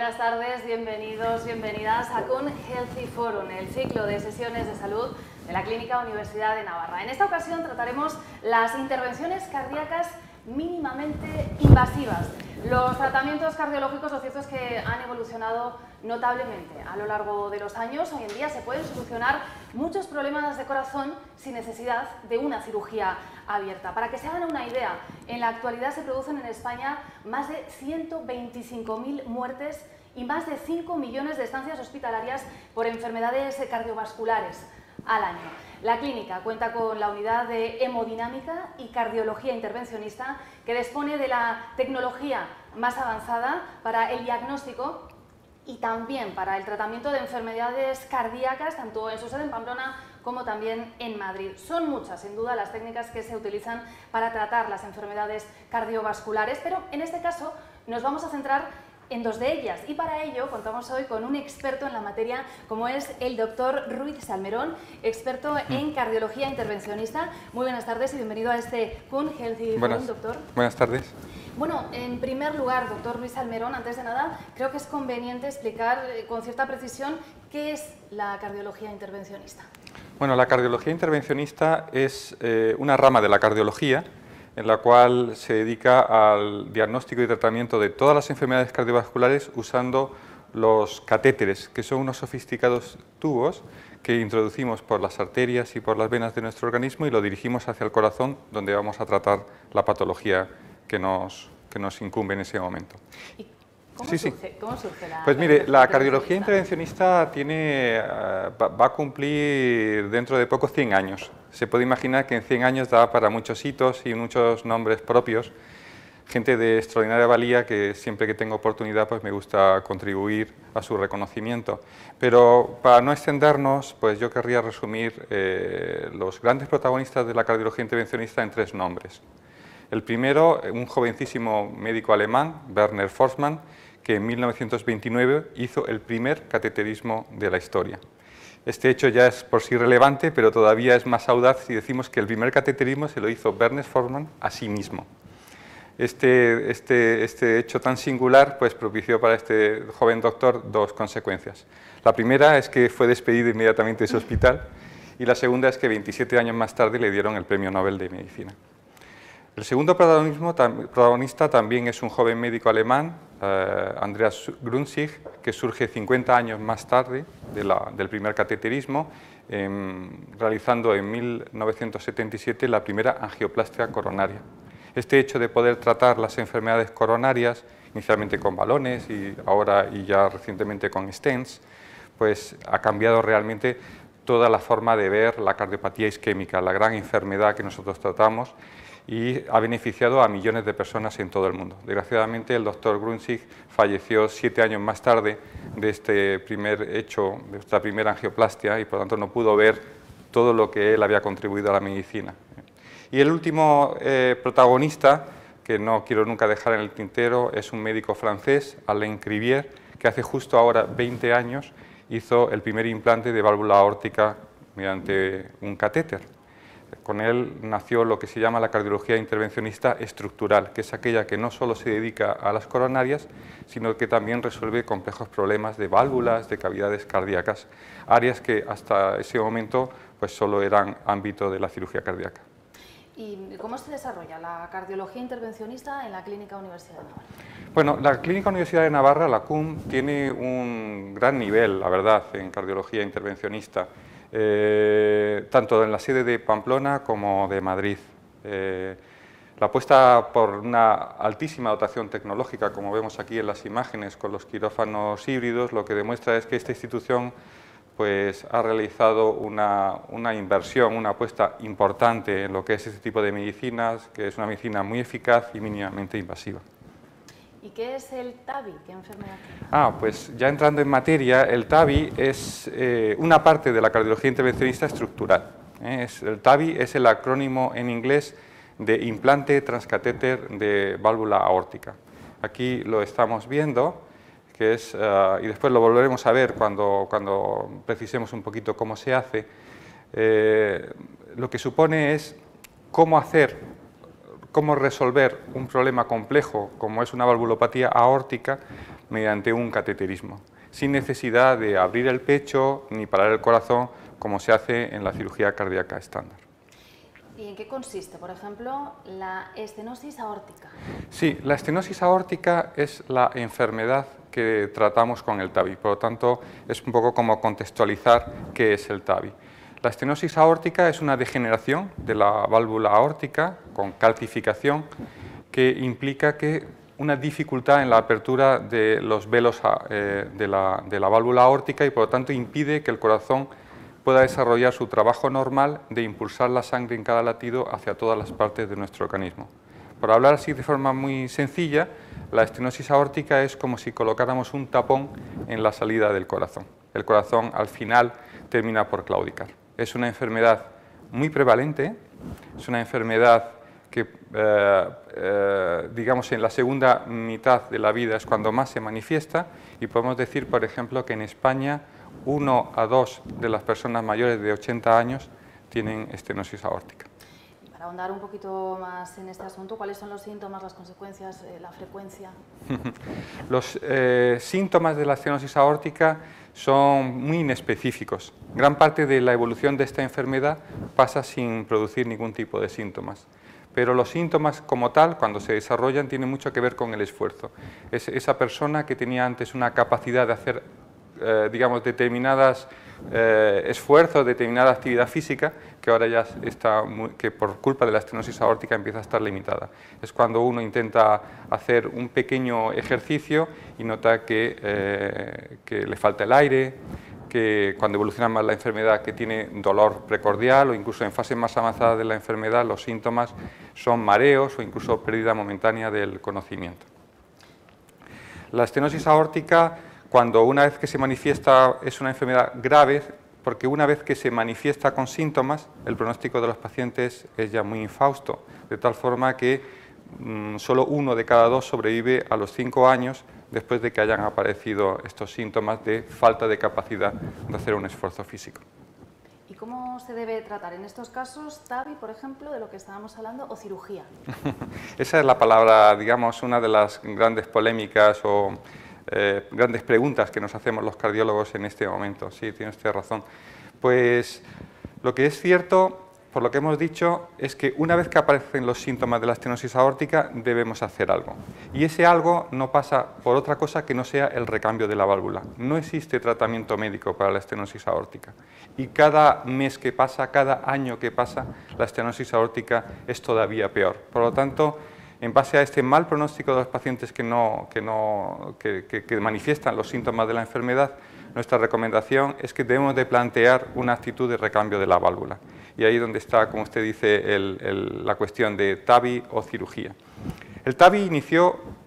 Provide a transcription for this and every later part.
buenas tardes, bienvenidos, bienvenidas a CUN Healthy Forum, el ciclo de sesiones de salud de la Clínica Universidad de Navarra. En esta ocasión trataremos las intervenciones cardíacas mínimamente invasivas. Los tratamientos cardiológicos, lo cierto es que han evolucionado notablemente a lo largo de los años. Hoy en día se pueden solucionar muchos problemas de corazón sin necesidad de una cirugía abierta. Para que se hagan una idea, en la actualidad se producen en España más de 125.000 muertes y más de 5 millones de estancias hospitalarias por enfermedades cardiovasculares al año. La clínica cuenta con la unidad de hemodinámica y cardiología intervencionista, que dispone de la tecnología más avanzada para el diagnóstico y también para el tratamiento de enfermedades cardíacas, tanto en su sede en Pamplona como también en Madrid. Son muchas, sin duda, las técnicas que se utilizan para tratar las enfermedades cardiovasculares, pero en este caso nos vamos a centrar en dos de ellas, y para ello contamos hoy con un experto en la materia como es el doctor Ruiz Salmerón, experto en cardiología intervencionista. Muy buenas tardes y bienvenido a este CUN Healthy Forum, doctor. Buenas tardes. Bueno, en primer lugar, doctor Ruiz Salmerón, antes de nada, creo que es conveniente explicar con cierta precisión qué es la cardiología intervencionista. Bueno, la cardiología intervencionista es una rama de la cardiología en la cual se dedica al diagnóstico y tratamiento de todas las enfermedades cardiovasculares usando los catéteres, que son unos sofisticados tubos que introducimos por las arterias y por las venas de nuestro organismo y lo dirigimos hacia el corazón, donde vamos a tratar la patología que nos incumbe en ese momento. ¿Cómo surge la Pues mire, la cardiología intervencionista va a cumplir dentro de poco 100 años. Se puede imaginar que en 100 años da para muchos hitos y muchos nombres propios. Gente de extraordinaria valía que siempre que tengo oportunidad pues me gusta contribuir a su reconocimiento. Pero para no extendernos, pues yo querría resumir los grandes protagonistas de la cardiología intervencionista en 3 nombres. El primero, un jovencísimo médico alemán, Werner Forssmann, que en 1929 hizo el primer cateterismo de la historia. Este hecho ya es por sí relevante, pero todavía es más audaz si decimos que el primer cateterismo se lo hizo Werner Forssmann a sí mismo. Este hecho tan singular pues, propició para este joven doctor 2 consecuencias. La primera es que fue despedido inmediatamente de su hospital y la segunda es que 27 años más tarde le dieron el Premio Nobel de Medicina. El segundo protagonista también es un joven médico alemán, Andreas Grunsich, que surge 50 años más tarde del primer cateterismo, realizando en 1977 la primera angioplastia coronaria. Este hecho de poder tratar las enfermedades coronarias, inicialmente con balones y ahora y ya recientemente con stents, pues ha cambiado realmente toda la forma de ver la cardiopatía isquémica, la gran enfermedad que nosotros tratamos, y ha beneficiado a millones de personas en todo el mundo. Desgraciadamente, el doctor Grunsich falleció 7 años más tarde de este primer hecho, de esta primera angioplastia, y por tanto no pudo ver todo lo que él había contribuido a la medicina. Y el último protagonista, que no quiero nunca dejar en el tintero, es un médico francés, Alain Crivier, que hace justo ahora 20 años hizo el primer implante de válvula aórtica mediante un catéter. Con él nació lo que se llama la cardiología intervencionista estructural, que es aquella que no solo se dedica a las coronarias, sino que también resuelve complejos problemas de válvulas, de cavidades cardíacas, áreas que hasta ese momento pues, solo eran ámbito de la cirugía cardíaca. ¿Y cómo se desarrolla la cardiología intervencionista en la Clínica Universidad de Navarra? Bueno, la Clínica Universidad de Navarra, la CUM, tiene un gran nivel, la verdad, en cardiología intervencionista. Tanto en la sede de Pamplona como de Madrid. La apuesta por una altísima dotación tecnológica, como vemos aquí en las imágenes con los quirófanos híbridos, lo que demuestra es que esta institución pues, ha realizado una inversión, una apuesta importante en lo que es este tipo de medicinas, que es una medicina muy eficaz y mínimamente invasiva. ¿Y qué es el TAVI? ¿Qué enfermedad? Pues ya entrando en materia, el TAVI es una parte de la cardiología intervencionista estructural. El TAVI es el acrónimo en inglés de implante transcatéter de válvula aórtica. Aquí lo estamos viendo, que es, y después lo volveremos a ver cuando precisemos un poquito cómo se hace. Lo que supone es cómo resolver un problema complejo como es una valvulopatía aórtica mediante un cateterismo, sin necesidad de abrir el pecho ni parar el corazón como se hace en la cirugía cardíaca estándar. ¿Y en qué consiste, por ejemplo, la estenosis aórtica? Sí, la estenosis aórtica es la enfermedad que tratamos con el TAVI, por lo tanto es un poco como contextualizar qué es el TAVI. La estenosis aórtica es una degeneración de la válvula aórtica con calcificación que implica que una dificultad en la apertura de los velos de la válvula aórtica y por lo tanto impide que el corazón pueda desarrollar su trabajo normal de impulsar la sangre en cada latido hacia todas las partes de nuestro organismo. Por hablar así de forma muy sencilla, la estenosis aórtica es como si colocáramos un tapón en la salida del corazón. El corazón al final termina por claudicar. Es una enfermedad muy prevalente, es una enfermedad que digamos en la segunda mitad de la vida es cuando más se manifiesta y podemos decir, por ejemplo, que en España 1 a 2 de las personas mayores de 80 años tienen estenosis aórtica. Para ahondar un poquito más en este asunto, ¿cuáles son los síntomas, las consecuencias, la frecuencia? Los síntomas de la estenosis aórtica son muy inespecíficos. Gran parte de la evolución de esta enfermedad pasa sin producir ningún tipo de síntomas. Pero los síntomas como tal, cuando se desarrollan, tienen mucho que ver con el esfuerzo. Es esa persona que tenía antes una capacidad de hacer digamos, determinados esfuerzos, determinada actividad física, que ahora ya está, que por culpa de la estenosis aórtica empieza a estar limitada. Es cuando uno intenta hacer un pequeño ejercicio y nota que le falta el aire, que cuando evoluciona más la enfermedad que tiene dolor precordial o incluso en fases más avanzadas de la enfermedad los síntomas son mareos o incluso pérdida momentánea del conocimiento. La estenosis aórtica, cuando una vez que se manifiesta es una enfermedad grave, porque una vez que se manifiesta con síntomas, el pronóstico de los pacientes es ya muy infausto, de tal forma que solo 1 de cada 2 sobrevive a los 5 años después de que hayan aparecido estos síntomas de falta de capacidad de hacer un esfuerzo físico. ¿Y cómo se debe tratar en estos casos, TAVI, por ejemplo, de lo que estábamos hablando, o cirugía? Esa es la palabra, digamos, una de las grandes polémicas o grandes preguntas que nos hacemos los cardiólogos en este momento. Sí, tiene usted razón. Pues lo que es cierto, por lo que hemos dicho, es que una vez que aparecen los síntomas de la estenosis aórtica debemos hacer algo. Y ese algo no pasa por otra cosa que no sea el recambio de la válvula. No existe tratamiento médico para la estenosis aórtica. Y cada mes que pasa, cada año que pasa, la estenosis aórtica es todavía peor. Por lo tanto, en base a este mal pronóstico de los pacientes que manifiestan los síntomas de la enfermedad, nuestra recomendación es que debemos de plantear una actitud de recambio de la válvula. Y ahí donde está, como usted dice, la cuestión de TAVI o cirugía. El TAVI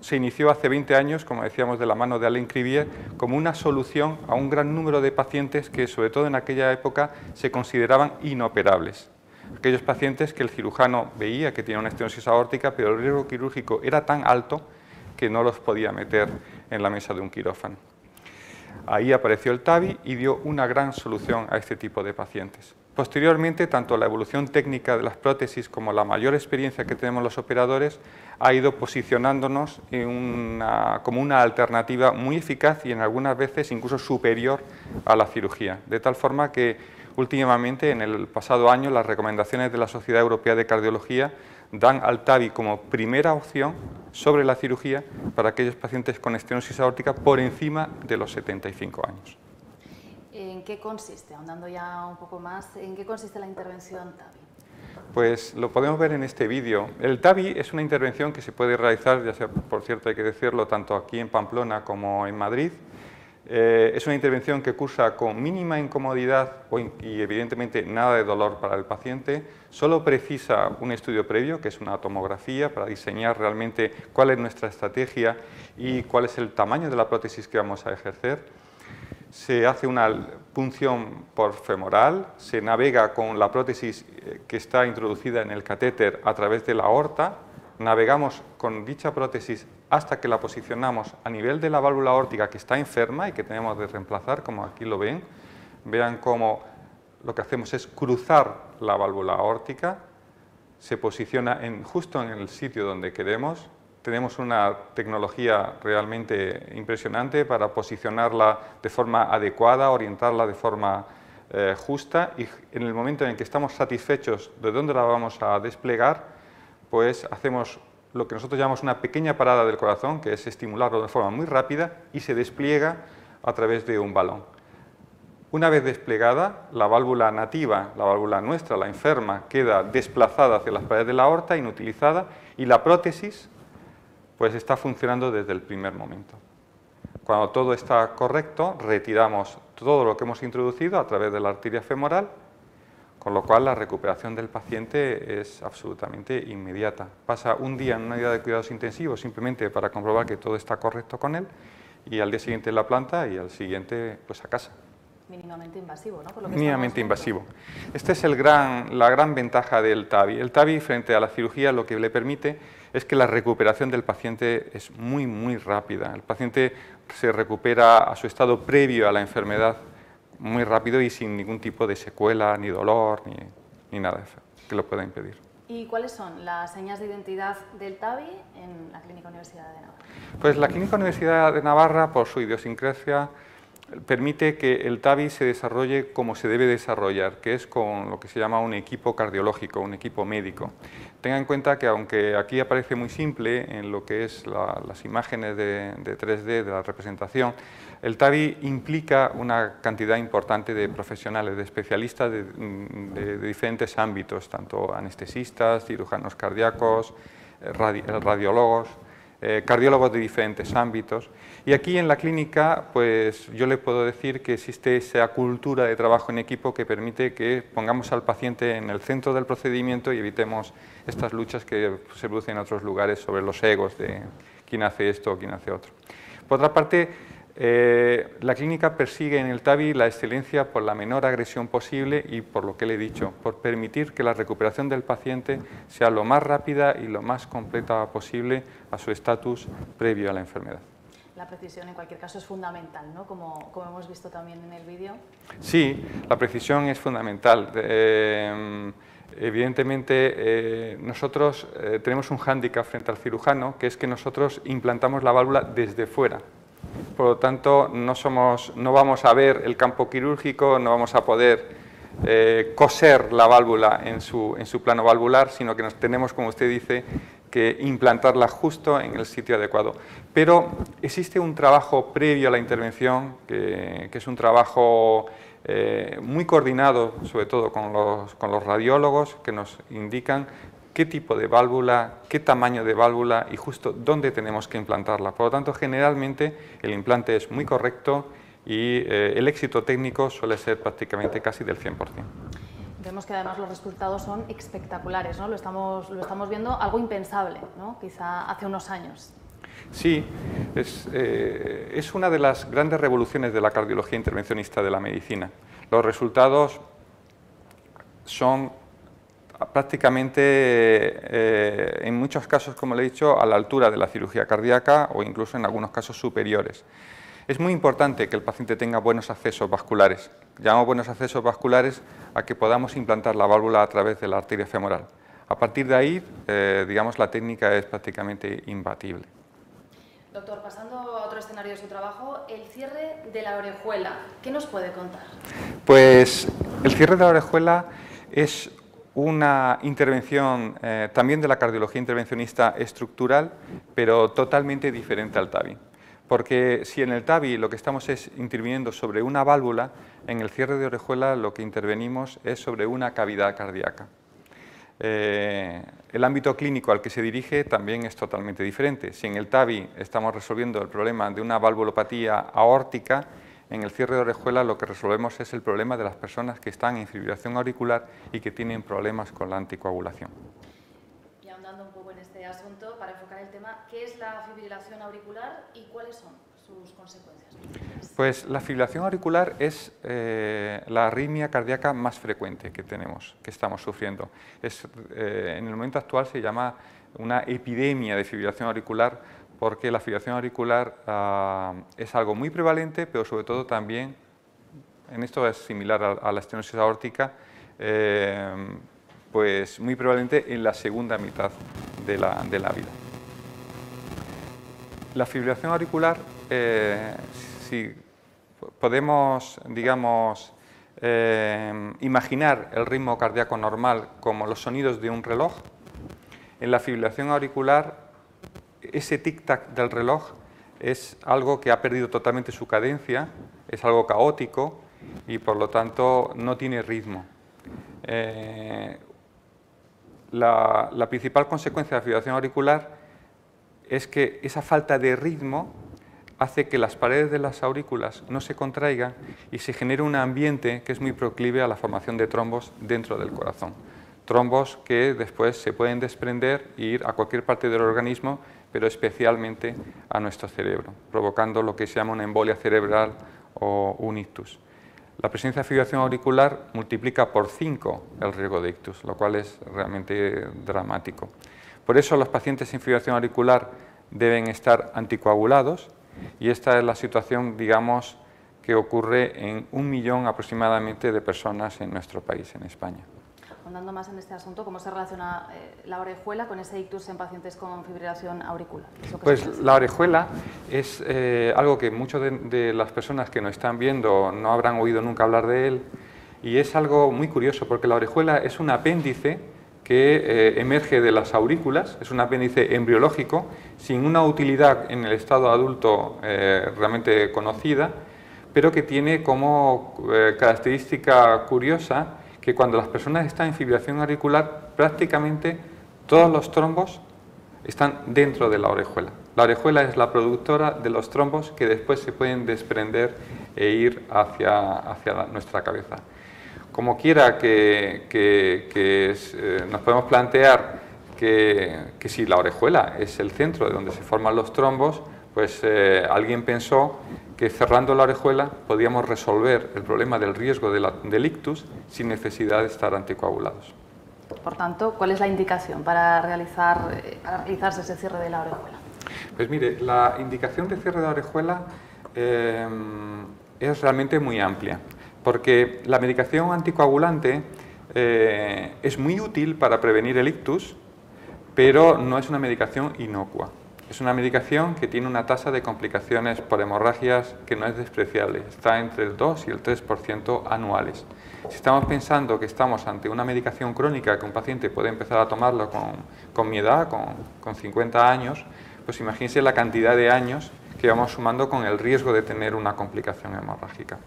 se inició hace 20 años, como decíamos, de la mano de Alain Crivier, como una solución a un gran número de pacientes que, sobre todo en aquella época, se consideraban inoperables. Aquellos pacientes que el cirujano veía que tenían una estenosis aórtica, pero el riesgo quirúrgico era tan alto que no los podía meter en la mesa de un quirófano. Ahí apareció el TAVI y dio una gran solución a este tipo de pacientes. Posteriormente, tanto la evolución técnica de las prótesis como la mayor experiencia que tenemos los operadores ha ido posicionándonos como una alternativa muy eficaz y en algunas veces incluso superior a la cirugía, de tal forma que últimamente, en el pasado año, las recomendaciones de la Sociedad Europea de Cardiología dan al TAVI como primera opción sobre la cirugía para aquellos pacientes con estenosis aórtica por encima de los 75 años. ¿En qué consiste, ahondando ya un poco más, en qué consiste la intervención TAVI? Pues lo podemos ver en este vídeo. El TAVI es una intervención que se puede realizar, ya sea, por cierto, hay que decirlo, tanto aquí en Pamplona como en Madrid. Es una intervención que cursa con mínima incomodidad y evidentemente nada de dolor para el paciente. Solo precisa un estudio previo, que es una tomografía, para diseñar realmente cuál es nuestra estrategia y cuál es el tamaño de la prótesis que vamos a ejercer. Se hace una punción por femoral, se navega con la prótesis que está introducida en el catéter a través de la aorta, navegamos con dicha prótesis hasta que la posicionamos a nivel de la válvula aórtica que está enferma y que tenemos de reemplazar, como aquí lo ven. Vean cómo lo que hacemos es cruzar la válvula aórtica, se posiciona justo en el sitio donde queremos, tenemos una tecnología realmente impresionante para posicionarla de forma adecuada, orientarla de forma justa, y en el momento en que estamos satisfechos de dónde la vamos a desplegar, pues hacemos lo que nosotros llamamos una pequeña parada del corazón, que es estimularlo de forma muy rápida y se despliega a través de un balón. Una vez desplegada, la válvula nativa, la válvula nuestra, la enferma, queda desplazada hacia las paredes de la aorta, inutilizada, y la prótesis pues está funcionando desde el primer momento. Cuando todo está correcto, retiramos todo lo que hemos introducido a través de la arteria femoral, con lo cual la recuperación del paciente es absolutamente inmediata. Pasa un día en una unidad de cuidados intensivos simplemente para comprobar que todo está correcto con él, y al día siguiente en la planta y al siguiente pues a casa. Mínimamente invasivo, ¿no? Por lo que mínimamente invasivo. Esta es la gran ventaja del TAVI. El TAVI, frente a la cirugía, lo que le permite es que la recuperación del paciente es muy, muy rápida. El paciente se recupera a su estado previo a la enfermedad muy rápido y sin ningún tipo de secuela, ni dolor, ni nada que lo pueda impedir. ¿Y cuáles son las señas de identidad del TAVI en la Clínica Universidad de Navarra? Pues la Clínica Universidad de Navarra, por su idiosincrasia, permite que el TAVI se desarrolle como se debe desarrollar, que es con lo que se llama un equipo cardiológico, un equipo médico. Tenga en cuenta que, aunque aquí aparece muy simple en lo que es las imágenes de 3D de la representación, el TAVI implica una cantidad importante de profesionales, de especialistas de diferentes ámbitos, tanto anestesistas, cirujanos cardíacos, radiólogos, cardiólogos de diferentes ámbitos. Y aquí en la clínica, pues yo le puedo decir que existe esa cultura de trabajo en equipo que permite que pongamos al paciente en el centro del procedimiento y evitemos estas luchas que se producen en otros lugares sobre los egos de quién hace esto o quién hace otro. Por otra parte, la clínica persigue en el TAVI la excelencia por la menor agresión posible y, por lo que le he dicho, por permitir que la recuperación del paciente sea lo más rápida y lo más completa posible a su estatus previo a la enfermedad. La precisión, en cualquier caso, es fundamental, ¿no? Como hemos visto también en el vídeo. Sí, la precisión es fundamental. Evidentemente, nosotros tenemos un hándicap frente al cirujano, que es que nosotros implantamos la válvula desde fuera. Por lo tanto, no vamos a ver el campo quirúrgico, no vamos a poder coser la válvula en su plano valvular, sino que tenemos, como usted dice, que implantarla justo en el sitio adecuado. Pero existe un trabajo previo a la intervención, que es un trabajo muy coordinado, sobre todo con los radiólogos, que nos indican qué tipo de válvula, qué tamaño de válvula y justo dónde tenemos que implantarla. Por lo tanto, generalmente el implante es muy correcto y el éxito técnico suele ser prácticamente casi del 100%. Vemos que además los resultados son espectaculares, ¿no? Lo estamos viendo algo impensable, ¿no? Quizá hace unos años. Sí, es una de las grandes revoluciones de la cardiología intervencionista de la medicina. Los resultados son prácticamente, en muchos casos, como le he dicho, a la altura de la cirugía cardíaca o incluso en algunos casos superiores. Es muy importante que el paciente tenga buenos accesos vasculares. Llamamos buenos accesos vasculares a que podamos implantar la válvula a través de la arteria femoral. A partir de ahí, digamos, la técnica es prácticamente imbatible. Doctor, pasando a otro escenario de su trabajo, el cierre de la orejuela, ¿qué nos puede contar? Pues el cierre de la orejuela es una intervención también de la cardiología intervencionista estructural, pero totalmente diferente al TAVI. Porque si en el TAVI lo que estamos es interviniendo sobre una válvula, en el cierre de orejuela lo que intervenimos es sobre una cavidad cardíaca. El ámbito clínico al que se dirige también es totalmente diferente. Si en el TAVI estamos resolviendo el problema de una valvulopatía aórtica, en el cierre de orejuela lo que resolvemos es el problema de las personas que están en fibrilación auricular y que tienen problemas con la anticoagulación. Y ahondando un poco en este asunto, para enfocar el tema, ¿qué es la fibrilación auricular y cuáles son sus consecuencias? Pues la fibrilación auricular es la arritmia cardíaca más frecuente que tenemos, que estamos sufriendo. En el momento actual se llama una epidemia de fibrilación auricular, porque la fibrilación auricular es algo muy prevalente, pero sobre todo también, en esto es similar a la estenosis aórtica, pues muy prevalente en la segunda mitad de la vida. La fibrilación auricular, si podemos, digamos, imaginar el ritmo cardíaco normal como los sonidos de un reloj, en la fibrilación auricular ese tic-tac del reloj es algo que ha perdido totalmente su cadencia, es algo caótico y por lo tanto no tiene ritmo. La principal consecuencia de la fibrilación auricular es que esa falta de ritmo hace que las paredes de las aurículas no se contraigan y se genere un ambiente que es muy proclive a la formación de trombos dentro del corazón. Trombos que después se pueden desprender e ir a cualquier parte del organismo, pero especialmente a nuestro cerebro, provocando lo que se llama una embolia cerebral o un ictus. La presencia de fibrilación auricular multiplica por 5 el riesgo de ictus, lo cual es realmente dramático. Por eso los pacientes sin fibrilación auricular deben estar anticoagulados y esta es la situación, digamos, que ocurre en 1 millón aproximadamente de personas en nuestro país, en España. Ahondando más en este asunto, ¿cómo se relaciona la orejuela con ese ictus en pacientes con fibrilación auricular? Pues la orejuela es algo que muchas de las personas que nos están viendo no habrán oído nunca hablar de él, y es algo muy curioso porque la orejuela es un apéndice que emerge de las aurículas, es un apéndice embriológico sin una utilidad en el estado adulto realmente conocida, pero que tiene como característica curiosa que cuando las personas están en fibrilación auricular, prácticamente todos los trombos están dentro de la orejuela. La orejuela es la productora de los trombos que después se pueden desprender e ir hacia nuestra cabeza. Como quiera nos podemos plantear que si la orejuela es el centro de donde se forman los trombos, pues alguien pensó que cerrando la orejuela podíamos resolver el problema del riesgo del ictus sin necesidad de estar anticoagulados. Por tanto, ¿cuál es la indicación para realizarse ese cierre de la orejuela? Pues mire, la indicación de cierre de la orejuela es realmente muy amplia, porque la medicación anticoagulante es muy útil para prevenir el ictus, pero no es una medicación inocua. Es una medicación que tiene una tasa de complicaciones por hemorragias que no es despreciable, está entre el 2 y el 3% anuales. Si estamos pensando que estamos ante una medicación crónica que un paciente puede empezar a tomarlo con mi edad, con 50 años, pues imagínense la cantidad de años que vamos sumando con el riesgo de tener una complicación hemorrágica.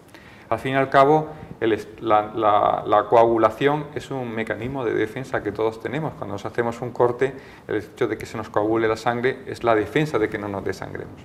Al fin y al cabo, la coagulación es un mecanismo de defensa que todos tenemos. Cuando nos hacemos un corte, el hecho de que se nos coagule la sangre es la defensa de que no nos desangremos.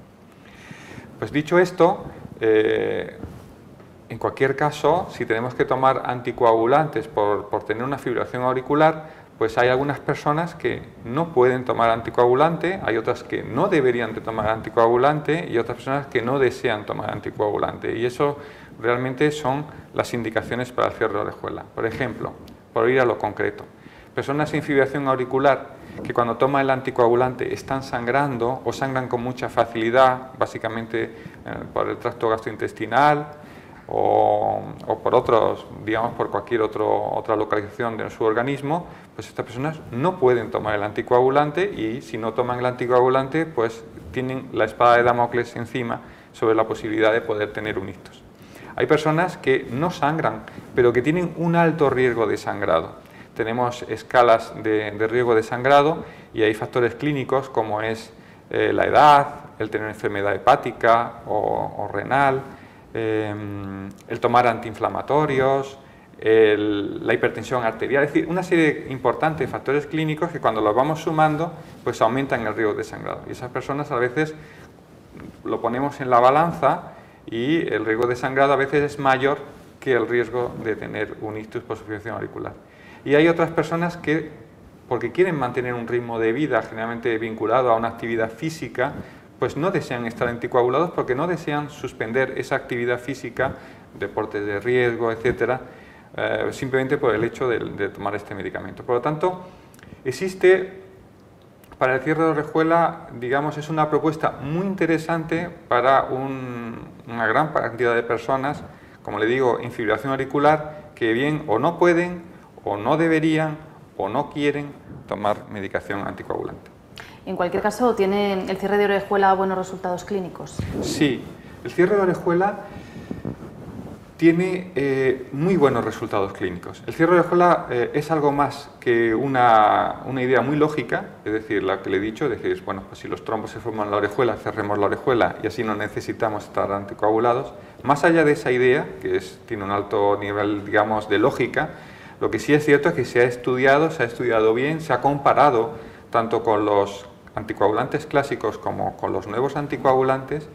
Pues dicho esto, en cualquier caso, si tenemos que tomar anticoagulantes por tener una fibrilación auricular, pues hay algunas personas que no pueden tomar anticoagulante, hay otras que no deberían de tomar anticoagulante y otras personas que no desean tomar anticoagulante. Y eso realmente son las indicaciones para el cierre de orejuela. Por ejemplo, por ir a lo concreto, personas sin fibrilación auricular que cuando toman el anticoagulante están sangrando o sangran con mucha facilidad, básicamente por el tracto gastrointestinal o por otros, digamos, por cualquier otra localización de su organismo, pues estas personas no pueden tomar el anticoagulante y si no toman el anticoagulante, pues tienen la espada de Damocles encima sobre la posibilidad de poder tener un ictus. Hay personas que no sangran, pero que tienen un alto riesgo de sangrado. Tenemos escalas de riesgo de sangrado y hay factores clínicos como es la edad, el tener enfermedad hepática o renal, el tomar antiinflamatorios, la hipertensión arterial, es decir, una serie importante de factores clínicos que cuando los vamos sumando pues aumentan el riesgo de sangrado. Y esas personas a veces lo ponemos en la balanza y el riesgo de sangrado a veces es mayor que el riesgo de tener un ictus por fibrilación auricular. Y hay otras personas que, porque quieren mantener un ritmo de vida generalmente vinculado a una actividad física, pues no desean estar anticoagulados porque no desean suspender esa actividad física, deportes de riesgo, etcétera, simplemente por el hecho de tomar este medicamento. Por lo tanto, existe para el cierre de orejuela, digamos, es una propuesta muy interesante para una gran cantidad de personas, como le digo, en fibrilación auricular, que bien o no pueden, o no deberían, o no quieren tomar medicación anticoagulante. En cualquier caso, ¿tiene el cierre de orejuela buenos resultados clínicos? Sí, el cierre de orejuela tiene muy buenos resultados clínicos. El cierre de orejuela es algo más que una idea muy lógica, es decir, la que le he dicho, es decir, bueno, pues si los trombos se forman en la orejuela, cerremos la orejuela y así no necesitamos estar anticoagulados. Más allá de esa idea, que tiene un alto nivel, digamos, de lógica, lo que sí es cierto es que se ha estudiado bien, se ha comparado tanto con los anticoagulantes clásicos como con los nuevos anticoagulantes,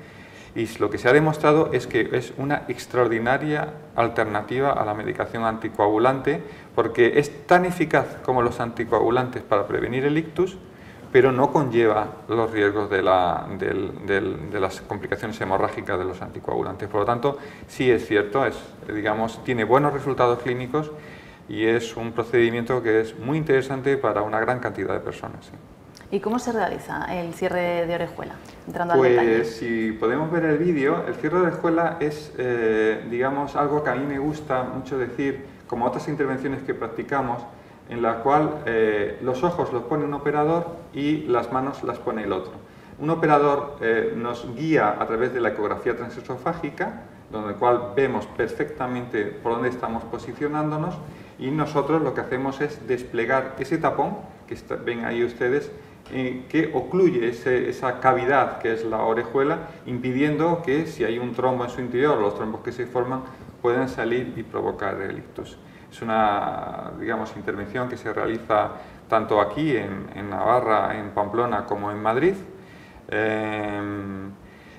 y lo que se ha demostrado es que es una extraordinaria alternativa a la medicación anticoagulante, porque es tan eficaz como los anticoagulantes para prevenir el ictus, pero no conlleva los riesgos de las complicaciones hemorrágicas de los anticoagulantes. Por lo tanto, sí es cierto, digamos, tiene buenos resultados clínicos y es un procedimiento que es muy interesante para una gran cantidad de personas. Sí. ¿Y cómo se realiza el cierre de orejuela? Entrando al detalle. Pues si podemos ver el vídeo, el cierre de orejuela es, digamos, algo que a mí me gusta mucho decir, como otras intervenciones que practicamos, en la cual los ojos los pone un operador y las manos las pone el otro. Un operador nos guía a través de la ecografía transesofágica, donde el cual vemos perfectamente por dónde estamos posicionándonos, y nosotros lo que hacemos es desplegar ese tapón, que ven ahí ustedes, que ocluye esa cavidad que es la orejuela, impidiendo que si hay un trombo en su interior, los trombos que se forman puedan salir y provocar el ictus. Es una, digamos, intervención que se realiza tanto aquí en Navarra, en Pamplona, como en Madrid.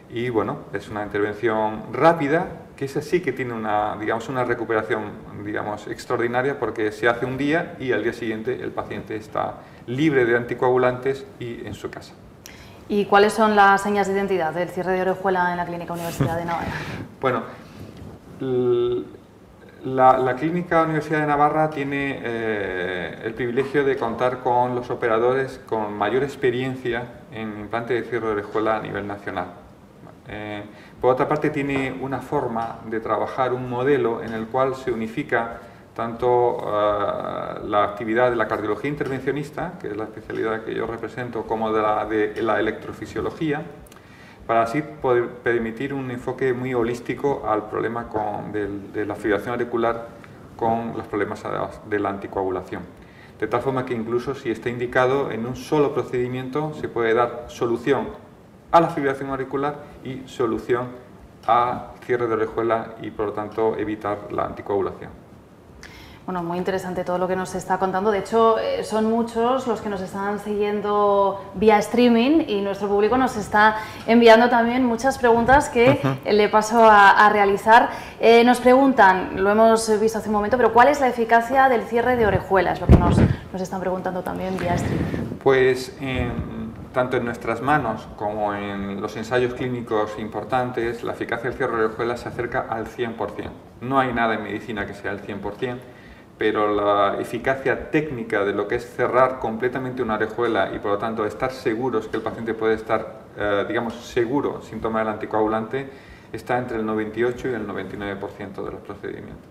Y bueno, es una intervención rápida, que esa sí que tiene una, digamos, una recuperación, digamos, extraordinaria, porque se hace un día y al día siguiente el paciente está libre de anticoagulantes y en su casa. ¿Y cuáles son las señas de identidad del cierre de orejuela en la Clínica Universidad de Navarra? Bueno, la Clínica Universidad de Navarra tiene el privilegio de contar con los operadores con mayor experiencia en implante de cierre de orejuela a nivel nacional. Por otra parte, tiene una forma de trabajar, un modelo en el cual se unifica tanto la actividad de la cardiología intervencionista, que es la especialidad que yo represento, como de la electrofisiología, para así poder permitir un enfoque muy holístico al problema de la fibrilación auricular con los problemas de la anticoagulación. De tal forma que incluso si está indicado en un solo procedimiento se puede dar solución a la fibrilación auricular y solución a cierre de orejuela y por lo tanto evitar la anticoagulación. Bueno, muy interesante todo lo que nos está contando. De hecho, son muchos los que nos están siguiendo vía streaming y nuestro público nos está enviando también muchas preguntas que le paso a realizar. Nos preguntan, lo hemos visto hace un momento, pero ¿cuál es la eficacia del cierre de orejuela? Es lo que nos están preguntando también vía streaming. Pues tanto en nuestras manos como en los ensayos clínicos importantes, la eficacia del cierre de orejuela se acerca al 100%. No hay nada en medicina que sea al 100%. Pero la eficacia técnica de lo que es cerrar completamente una orejuela y por lo tanto estar seguros que el paciente puede estar, digamos, seguro sin tomar el anticoagulante, está entre el 98 y el 99% de los procedimientos.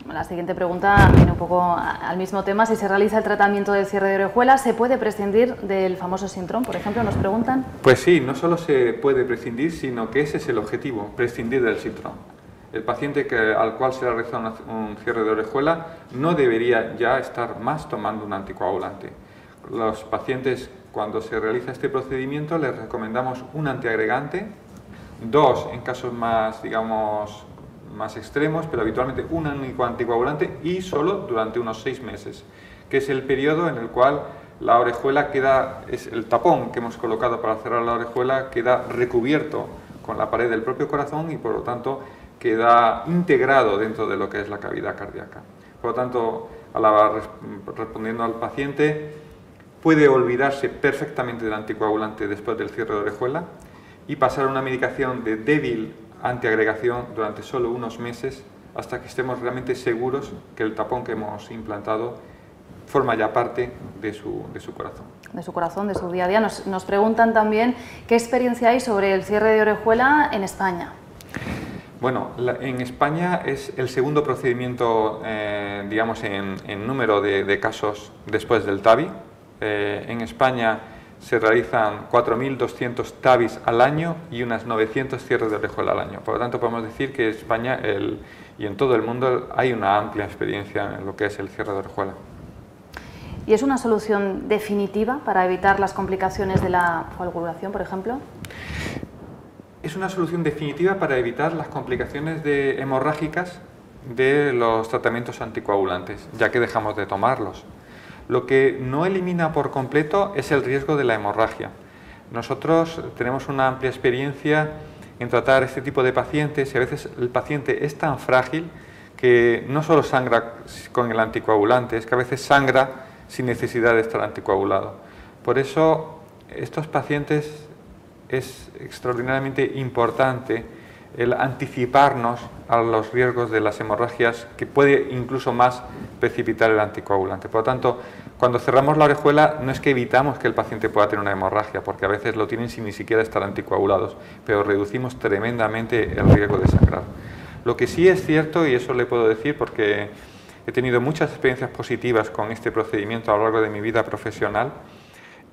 La siguiente pregunta viene un poco al mismo tema. Si se realiza el tratamiento del cierre de orejuela, ¿se puede prescindir del famoso sintrón, por ejemplo? Nos preguntan. Pues sí, no solo se puede prescindir, sino que ese es el objetivo, prescindir del sintrón. El paciente al cual se le realiza un cierre de orejuela no debería ya estar más tomando un anticoagulante. Los pacientes, cuando se realiza este procedimiento, les recomendamos un antiagregante, 2 en casos más, digamos, más extremos, pero habitualmente un único anticoagulante y solo durante unos 6 meses, que es el periodo en el cual la orejuela es el tapón que hemos colocado para cerrar la orejuela, queda recubierto con la pared del propio corazón y por lo tanto queda integrado dentro de lo que es la cavidad cardíaca. Por lo tanto, respondiendo al paciente, puede olvidarse perfectamente del anticoagulante después del cierre de orejuela y pasar a una medicación de débil antiagregación durante solo unos meses hasta que estemos realmente seguros que el tapón que hemos implantado forma ya parte de su corazón. De su corazón, de su día a día. Nos preguntan también qué experiencia hay sobre el cierre de orejuela en España. Bueno, en España es el segundo procedimiento, digamos, en número de casos después del TAVI. En España se realizan 4.200 TAVIs al año y unas 900 cierres de orejuela al año. Por lo tanto, podemos decir que en España y en todo el mundo hay una amplia experiencia en lo que es el cierre de orejuela. ¿Y es una solución definitiva para evitar las complicaciones de la coagulación, por ejemplo? Es una solución definitiva para evitar las complicaciones hemorrágicas de los tratamientos anticoagulantes, ya que dejamos de tomarlos. Lo que no elimina por completo es el riesgo de la hemorragia. Nosotros tenemos una amplia experiencia en tratar este tipo de pacientes y a veces el paciente es tan frágil que no solo sangra con el anticoagulante, es que a veces sangra sin necesidad de estar anticoagulado. Por eso, estos pacientes es extraordinariamente importante el anticiparnos a los riesgos de las hemorragias que puede incluso más precipitar el anticoagulante. Por lo tanto, cuando cerramos la orejuela no es que evitamos que el paciente pueda tener una hemorragia, porque a veces lo tienen sin ni siquiera estar anticoagulados, pero reducimos tremendamente el riesgo de sangrar. Lo que sí es cierto, y eso le puedo decir porque he tenido muchas experiencias positivas con este procedimiento a lo largo de mi vida profesional,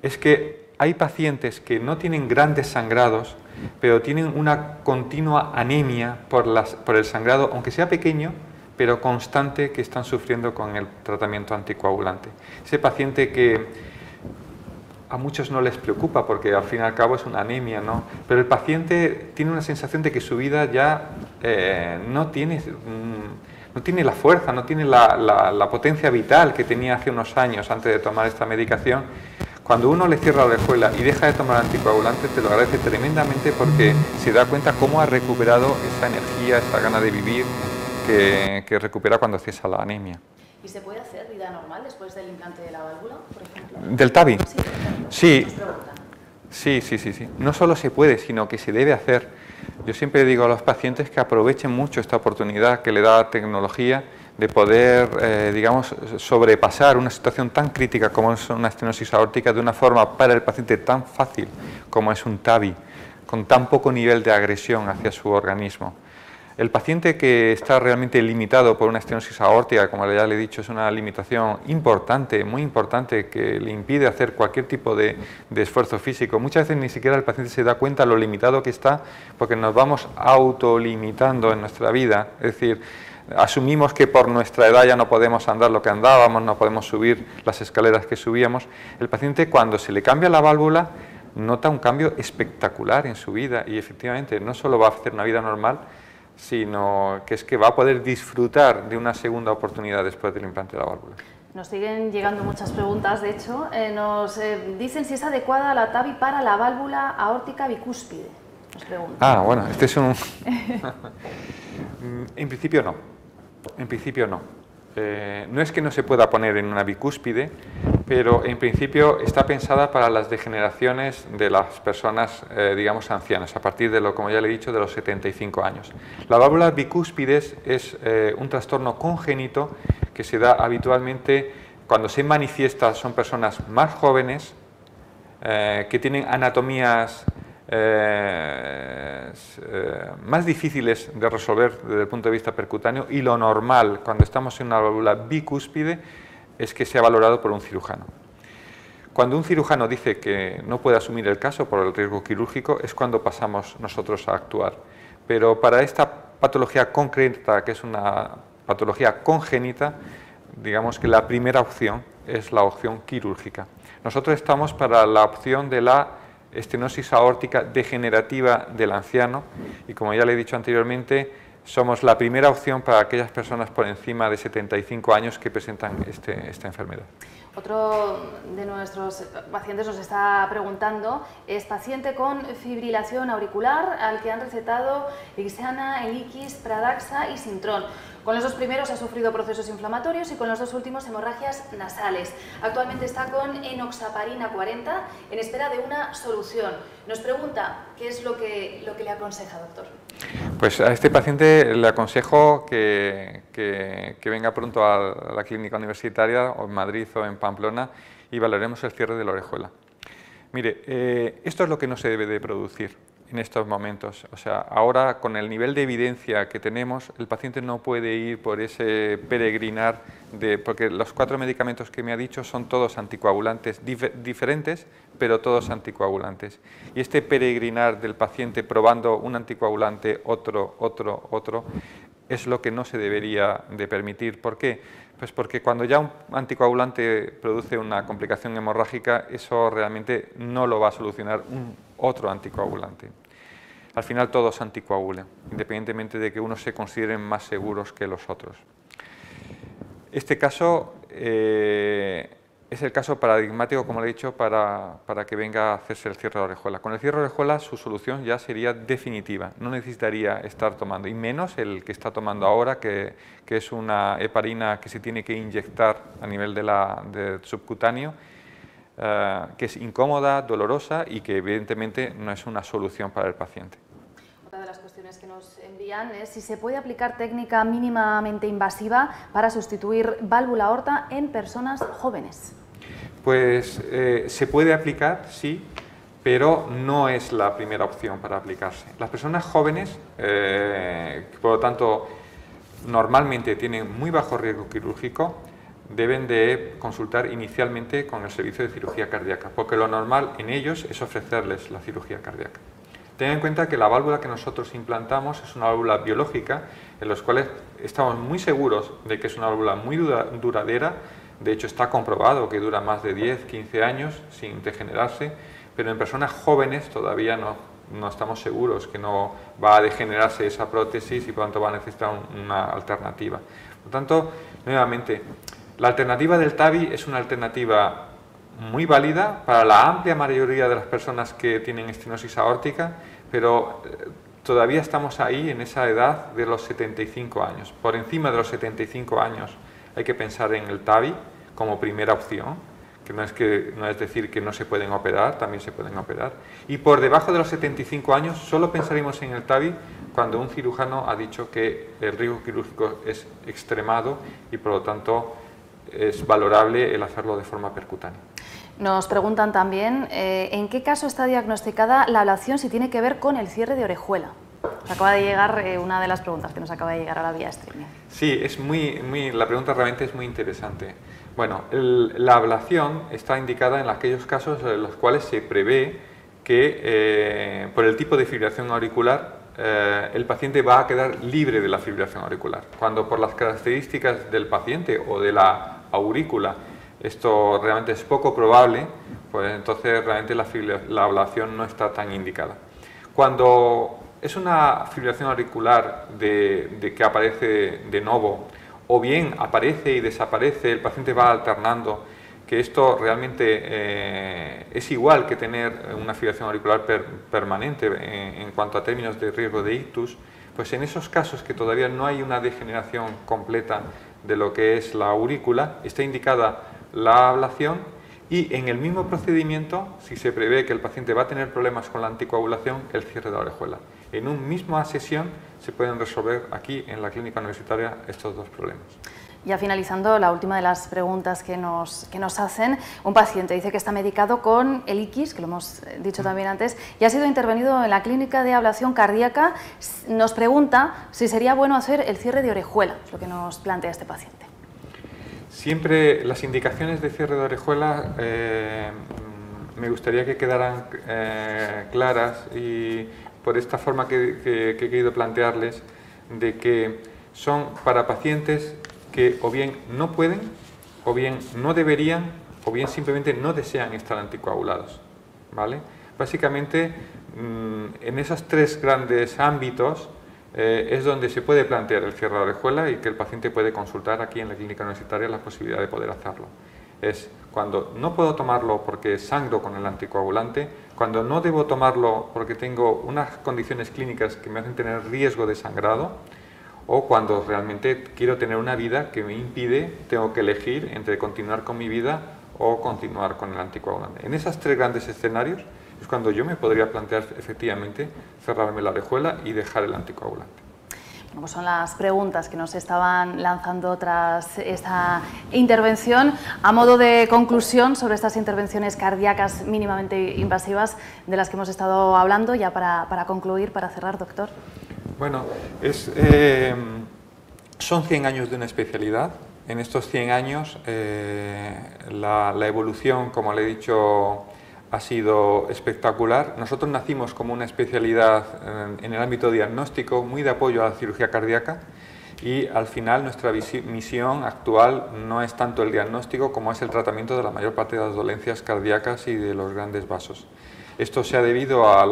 es que hay pacientes que no tienen grandes sangrados, pero tienen una continua anemia por el sangrado, aunque sea pequeño, pero constante, que están sufriendo con el tratamiento anticoagulante. Ese paciente que a muchos no les preocupa porque al fin y al cabo es una anemia, ¿no? Pero el paciente tiene una sensación de que su vida ya no tiene la fuerza, no tiene la potencia vital que tenía hace unos años antes de tomar esta medicación. Cuando uno le cierra la orejuela y deja de tomar anticoagulantes, te lo agradece tremendamente porque se da cuenta cómo ha recuperado esa energía, esa gana de vivir que recupera cuando cesa la anemia. ¿Y se puede hacer vida normal después del implante de la válvula, por ejemplo? ¿Del TAVI? Sí. Sí. No solo se puede, sino que se debe hacer. Yo siempre digo a los pacientes que aprovechen mucho esta oportunidad que le da la tecnología de poder, digamos, sobrepasar una situación tan crítica como es una estenosis aórtica de una forma para el paciente tan fácil como es un TAVI, con tan poco nivel de agresión hacia su organismo. El paciente que está realmente limitado por una estenosis aórtica, como ya le he dicho, es una limitación importante, muy importante, que le impide hacer cualquier tipo de esfuerzo físico. Muchas veces ni siquiera el paciente se da cuenta lo limitado que está, porque nos vamos autolimitando en nuestra vida. Es decir, asumimos que por nuestra edad ya no podemos andar lo que andábamos, no podemos subir las escaleras que subíamos. El paciente, cuando se le cambia la válvula, nota un cambio espectacular en su vida y efectivamente no solo va a hacer una vida normal, sino que es que va a poder disfrutar de una segunda oportunidad después del implante de la válvula. Nos siguen llegando muchas preguntas, de hecho. Nos dicen si es adecuada la TAVI para la válvula aórtica bicúspide. Nos preguntan. Ah, bueno, este es un... En principio no. En principio no. No es que no se pueda poner en una bicúspide, pero en principio está pensada para las degeneraciones de las personas, digamos, ancianas, a partir de como ya le he dicho, de los 75 años. La válvula bicúspides es un trastorno congénito que se da habitualmente cuando se manifiesta, son personas más jóvenes, que tienen anatomías más difíciles de resolver desde el punto de vista percutáneo, y lo normal cuando estamos en una válvula bicúspide es que sea valorado por un cirujano. Cuando un cirujano dice que no puede asumir el caso por el riesgo quirúrgico es cuando pasamos nosotros a actuar. Pero para esta patología concreta, que es una patología congénita, digamos que la primera opción es la opción quirúrgica. Nosotros estamos para la opción de la estenosis aórtica degenerativa del anciano y, como ya le he dicho anteriormente, somos la primera opción para aquellas personas por encima de 75 años que presentan esta enfermedad. Otro de nuestros pacientes nos está preguntando, es paciente con fibrilación auricular al que han recetado Lixana, Eliquis, Pradaxa y Sintron. Con los dos primeros ha sufrido procesos inflamatorios y con los dos últimos hemorragias nasales. Actualmente está con enoxaparina 40 en espera de una solución. Nos pregunta qué es lo que le aconseja, doctor. Pues a este paciente le aconsejo que venga pronto a la clínica universitaria o en Madrid o en Pamplona y valoremos el cierre de la orejuela. Mire, esto es lo que no se debe de producir. en estos momentos. O sea, ahora con el nivel de evidencia que tenemos, el paciente no puede ir por ese peregrinar, porque los 4 medicamentos que me ha dicho son todos anticoagulantes diferentes, pero todos anticoagulantes. Y este peregrinar del paciente probando un anticoagulante, otro, es lo que no se debería de permitir. ¿Por qué? Pues porque cuando ya un anticoagulante produce una complicación hemorrágica, eso realmente no lo va a solucionar otro anticoagulante. Al final todos anticoagulan, independientemente de que unos se consideren más seguros que los otros. Este caso es el caso paradigmático, como le he dicho, para que venga a hacerse el cierre de orejuela. Con el cierre de orejuela su solución ya sería definitiva, no necesitaría estar tomando, y menos el que está tomando ahora, que es una heparina que se tiene que inyectar a nivel del subcutáneo, que es incómoda, dolorosa y que evidentemente no es una solución para el paciente. Otra de las cuestiones que nos envían es si se puede aplicar técnica mínimamente invasiva para sustituir válvula aorta en personas jóvenes. Pues se puede aplicar, sí, pero no es la primera opción para aplicarse. Las personas jóvenes, por lo tanto, normalmente tienen muy bajo riesgo quirúrgico, deben de consultar inicialmente con el servicio de cirugía cardíaca, porque lo normal en ellos es ofrecerles la cirugía cardíaca. Ten en cuenta que la válvula que nosotros implantamos es una válvula biológica, en los cuales estamos muy seguros de que es una válvula muy duradera. De hecho, está comprobado que dura más de 10, 15 años sin degenerarse, pero en personas jóvenes todavía no estamos seguros que no va a degenerarse esa prótesis y por lo tanto va a necesitar una alternativa. Por lo tanto, nuevamente, la alternativa del TAVI es una alternativa muy válida para la amplia mayoría de las personas que tienen estenosis aórtica, pero todavía estamos ahí en esa edad de los 75 años. Por encima de los 75 años hay que pensar en el TAVI como primera opción, que no es decir que no se pueden operar, también se pueden operar. Y por debajo de los 75 años solo pensaremos en el TAVI cuando un cirujano ha dicho que el riesgo quirúrgico es extremado y por lo tanto es valorable el hacerlo de forma percutánea. Nos preguntan también en qué caso está diagnosticada la ablación si tiene que ver con el cierre de orejuela. Nos acaba de llegar una de las preguntas que nos acaba de llegar a la vía streaming. Sí, la pregunta realmente es muy interesante. Bueno, la ablación está indicada en aquellos casos en los cuales se prevé que por el tipo de fibrilación auricular el paciente va a quedar libre de la fibrilación auricular. Cuando por las características del paciente o de la aurícula esto realmente es poco probable, pues entonces realmente la ablación no está tan indicada. Cuando es una fibrilación auricular de que aparece de novo, o bien aparece y desaparece, el paciente va alternando, que esto realmente es igual que tener una fibrilación auricular permanente en cuanto a términos de riesgo de ictus, pues en esos casos que todavía no hay una degeneración completa de lo que es la aurícula, está indicada la ablación y en el mismo procedimiento, si se prevé que el paciente va a tener problemas con la anticoagulación, el cierre de la orejuela. En una misma sesión se pueden resolver aquí en la clínica universitaria estos dos problemas. Ya finalizando, la última de las preguntas que nos hacen, un paciente dice que está medicado con el IQIS, que lo hemos dicho también antes, y ha sido intervenido en la clínica de ablación cardíaca. Nos pregunta si sería bueno hacer el cierre de orejuela, es lo que nos plantea este paciente. Siempre las indicaciones de cierre de orejuela me gustaría que quedaran claras y por esta forma que he querido plantearles, de que son para pacientes que o bien no pueden, o bien no deberían, o bien simplemente no desean estar anticoagulados, ¿vale? Básicamente, en esos tres grandes ámbitos es donde se puede plantear el cierre de orejuela y que el paciente puede consultar aquí en la clínica universitaria la posibilidad de poder hacerlo. Es cuando no puedo tomarlo porque sangro con el anticoagulante, cuando no debo tomarlo porque tengo unas condiciones clínicas que me hacen tener riesgo de sangrado, o cuando realmente quiero tener una vida que me impide, tengo que elegir entre continuar con mi vida o continuar con el anticoagulante. En esos tres grandes escenarios es cuando yo me podría plantear efectivamente cerrarme la orejuela y dejar el anticoagulante. Pues son las preguntas que nos estaban lanzando tras esta intervención. A modo de conclusión sobre estas intervenciones cardíacas mínimamente invasivas de las que hemos estado hablando, ya para concluir, para cerrar, doctor. Bueno, son 100 años de una especialidad. En estos 100 años la evolución, como le he dicho, ha sido espectacular. Nosotros nacimos como una especialidad en el ámbito diagnóstico, muy de apoyo a la cirugía cardíaca, y al final nuestra misión actual no es tanto el diagnóstico como es el tratamiento de la mayor parte de las dolencias cardíacas y de los grandes vasos. Esto se ha debido a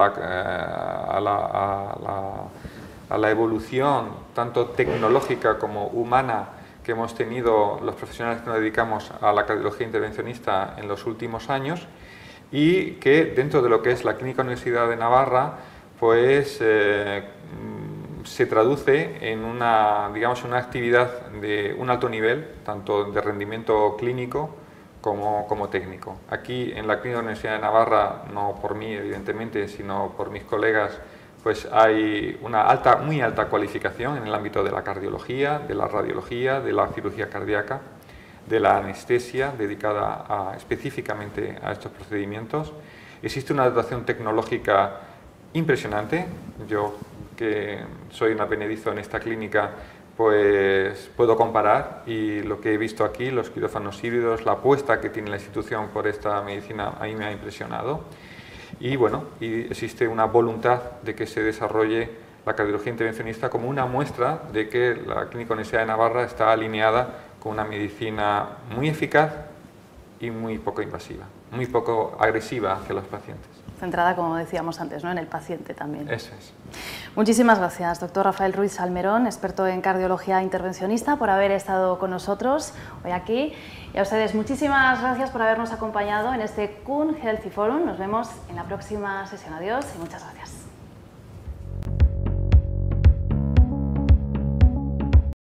la evolución tanto tecnológica como humana que hemos tenido los profesionales que nos dedicamos a la cardiología intervencionista en los últimos años, y que dentro de lo que es la Clínica Universidad de Navarra, pues se traduce en una actividad de un alto nivel, tanto de rendimiento clínico como técnico. Aquí en la Clínica Universidad de Navarra, no por mí evidentemente, sino por mis colegas, pues hay una muy alta cualificación en el ámbito de la cardiología, de la radiología, de la cirugía cardíaca, de la anestesia dedicada específicamente a estos procedimientos. Existe una dotación tecnológica impresionante. Yo, que soy un advenedizo en esta clínica, pues puedo comparar, y lo que he visto aquí, los quirófanos híbridos, la apuesta que tiene la institución por esta medicina, a mí me ha impresionado. Y bueno, existe una voluntad de que se desarrolle la cardiología intervencionista como una muestra de que la Clínica Universidad de Navarra está alineada con una medicina muy eficaz y muy poco invasiva, muy poco agresiva hacia los pacientes. Centrada, como decíamos antes, ¿no?, en el paciente también. Eso es. Muchísimas gracias, doctor Rafael Ruiz Salmerón, experto en cardiología intervencionista, por haber estado con nosotros hoy aquí. Y a ustedes, muchísimas gracias por habernos acompañado en este Kuhn Healthy Forum. Nos vemos en la próxima sesión. Adiós y muchas gracias.